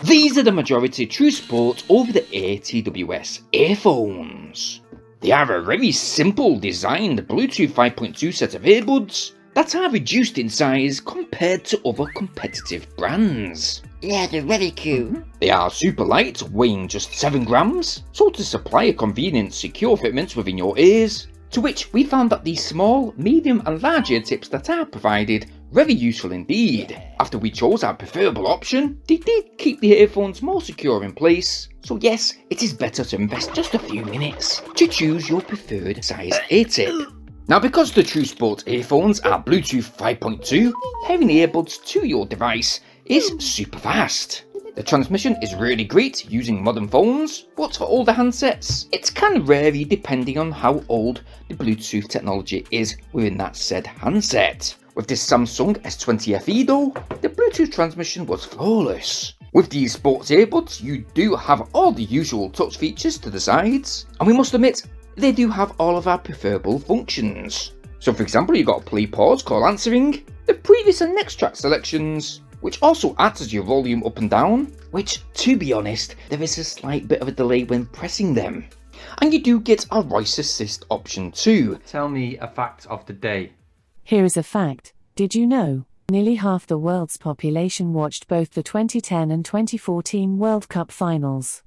These are the majority true sport over the TWS earphones. They are a very simple designed Bluetooth 5.2 set of earbuds that are reduced in size compared to other competitive brands. Yeah, they're very cool. They are super light, weighing just 7 grams, so to supply a convenient, secure fitment within your ears, to which we found that the small, medium and large ear tips that are provided very useful indeed. After we chose our preferable option, they did keep the earphones more secure in place, so yes, it is better to invest just a few minutes to choose your preferred size ear tip. Now, because the True Sport earphones are Bluetooth 5.2, pairing the earbuds to your device is super fast. The transmission is really great using modern phones, but for older handsets, it can vary depending on how old the Bluetooth technology is within that said handset. With this Samsung S20 FE though, the Bluetooth transmission was flawless. With these sports earbuds, you do have all the usual touch features to the sides, and we must admit, they do have all of our preferable functions. So for example, you've got play, pause, call answering, the previous and next track selections, which also acts as your volume up and down, which, to be honest, there is a slight bit of a delay when pressing them. And you do get a voice assist option too. Tell me a fact of the day. Here is a fact. Did you know? Nearly half the world's population watched both the 2010 and 2014 World Cup finals.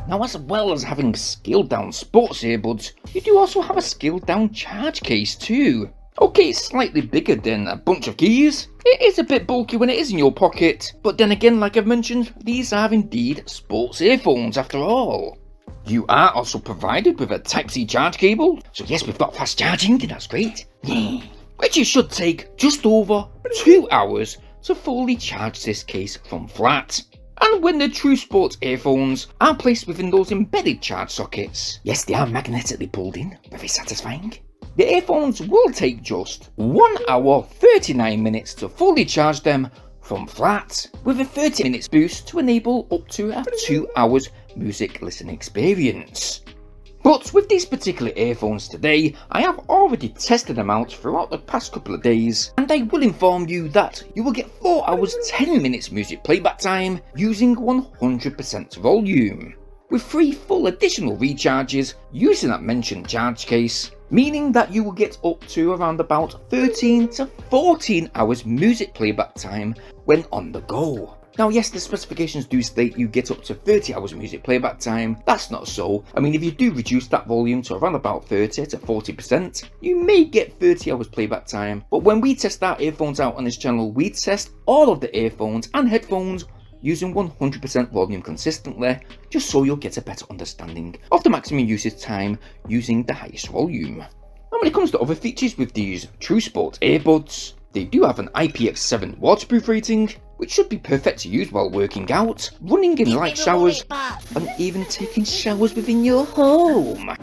Now, as well as having scaled down sports earbuds, you do also have a scaled down charge case too. Okay, it's slightly bigger than a bunch of keys. It is a bit bulky when it is in your pocket, but then again, like I've mentioned, these are indeed sports earphones after all. You are also provided with a Type-C charge cable, so yes, we've got fast charging, that's great. Which it should take just over 2 hours to fully charge this case from flat. And when the True Sports earphones are placed within those embedded charge sockets, yes, they are magnetically pulled in, very satisfying. The earphones will take just 1 hour 39 minutes to fully charge them from flat, with a 30 minutes boost to enable up to a 2 hours music listening experience. But with these particular earphones today, I have already tested them out throughout the past couple of days, and I will inform you that you will get 4 hours 10 minutes music playback time using 100% volume, with 3 full additional recharges using that mentioned charge case, meaning that you will get up to around about 13 to 14 hours music playback time when on the go. Now yes, the specifications do state you get up to 30 hours music playback time. That's not so. I mean, if you do reduce that volume to around about 30 to 40%, you may get 30 hours playback time. But when we test our earphones out on this channel, we test all of the earphones and headphones using 100% volume consistently, just so you'll get a better understanding of the maximum usage time using the highest volume. And when it comes to other features with these True Sport earbuds, they do have an IPX7 waterproof rating, which should be perfect to use while working out, running in light showers, and even taking showers within your home.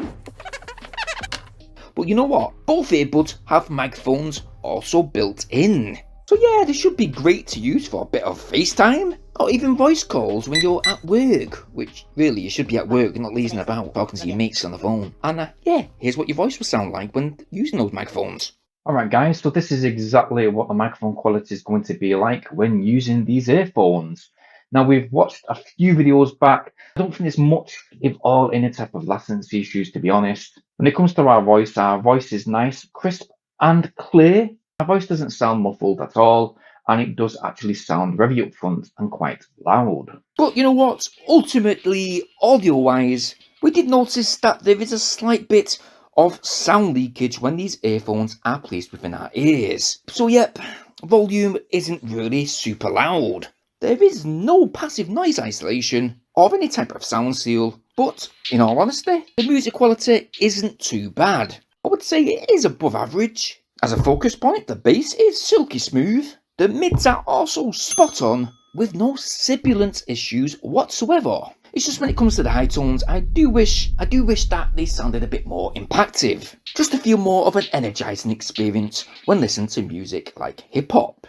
But you know what? Both earbuds have microphones also built in. So yeah, they should be great to use for a bit of FaceTime, or even voice calls when you're at work, which really you should be at work, not lazing about talking to your mates on the phone. And yeah, here's what your voice will sound like when using those microphones. Alright guys, so this is exactly what the microphone quality is going to be like when using these earphones. Now we've watched a few videos back. I don't think there's much, if all, any type of latency issues, to be honest. When it comes to our voice is nice, crisp and clear. Our voice doesn't sound muffled at all, and it does actually sound very upfront and quite loud. But you know what? Ultimately, audio-wise, we did notice that there is a slight bit of sound leakage when these earphones are placed within our ears. So yep, volume isn't really super loud. There is no passive noise isolation or any type of sound seal, but in all honesty, the music quality isn't too bad. I would say it is above average. As a focus point, the bass is silky smooth. The mids are also spot on, with no sibilant issues whatsoever. It's just when it comes to the high tones, I do wish that they sounded a bit more impactful, just to feel more of an energizing experience when listening to music like hip hop.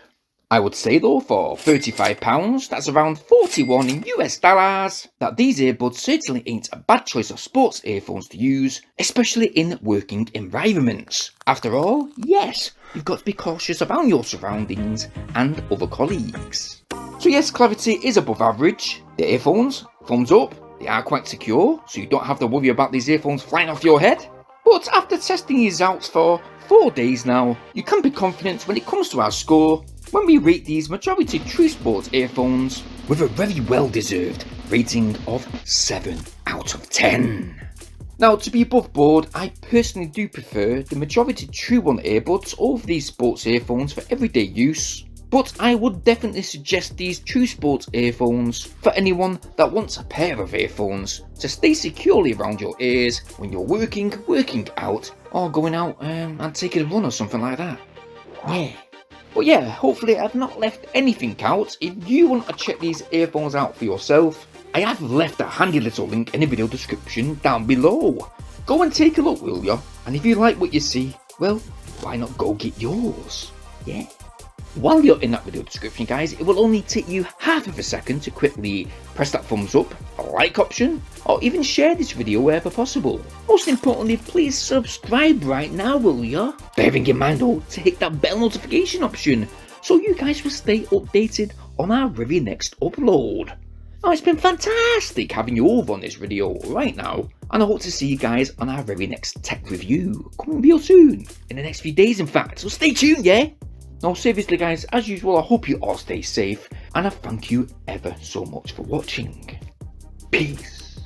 I would say though, for £35, that's around 41 in US dollars, that these earbuds certainly ain't a bad choice of sports earphones to use, especially in working environments. After all, yes, you've got to be cautious around your surroundings and other colleagues. So yes, clarity is above average. The earphones, thumbs up, they are quite secure, so you don't have to worry about these earphones flying off your head. But after testing these out for 4 days now, you can be confident when it comes to our score when we rate these majority True Sports earphones with a very well deserved rating of 7 out of 10. Now, to be above board, I personally do prefer the majority True One earbuds over these sports earphones for everyday use, but I would definitely suggest these True Sports earphones for anyone that wants a pair of earphones to stay securely around your ears when you're working out, or going out and taking a run or something like that. Yeah. But yeah, hopefully I've not left anything out. If you want to check these earphones out for yourself, I have left a handy little link in the video description down below. Go and take a look, will ya? And if you like what you see, well, why not go get yours? Yeah. While you're in that video description, guys, it will only take you half of a second to quickly press that thumbs up, a like option, or even share this video wherever possible. Most importantly, please subscribe right now, will ya? Bearing in mind though to hit that bell notification option so you guys will stay updated on our very next upload. Now, it's been fantastic having you over on this video right now, and I hope to see you guys on our very next tech review coming real soon, in the next few days in fact, so stay tuned, yeah? Now seriously guys, as usual, I hope you all stay safe, and I thank you ever so much for watching. Peace.